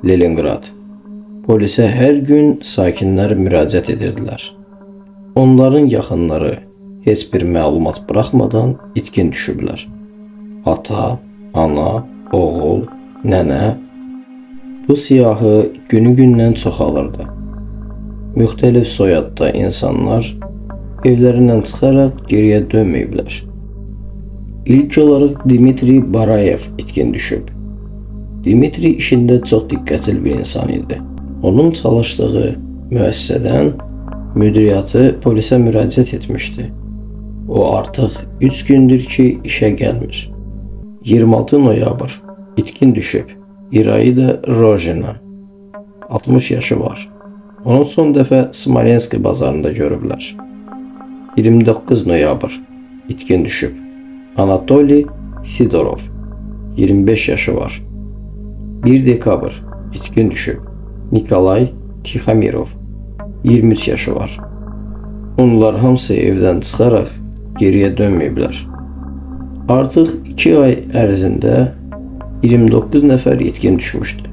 Leningrad. Polisə hər gün sakinlər müraciət edirdilər. Onların yaxınları heç bir məlumat buraxmadan itkin düşüblər. Ata, ana, oğul, nənə. Bu siyahı günü-gündən çoxalırdı. Müxtəlif soyadda insanlar evlərindən çıxaraq geriyə dönməyiblər. İlk olaraq Dmitri Barayev itkin düşüb. Dmitri işində çox diqqətli bir insan idi. Onun çalıştığı müəssisədən müdiriyyatı polisə müraciət etmişdi. O artıq 3 gündür ki, işə gəlmir. 26 noyabr itkin düşüb. İraida Rojina. 60 yaşı var. Onu son dəfə Smolensk bazarında görüblər. 29 noyabr itkin düşüb. Anatoliy Sidorov. 25 yaşı var. 1 dekabr itkin düşüb. Nikolay Tixomirov. 23 yaşı var. Onlar hamısı evdən çıxaraq geriyə dönməyiblər. Artıq 2 ay ərzində 29 nəfər itkin düşmüşdü.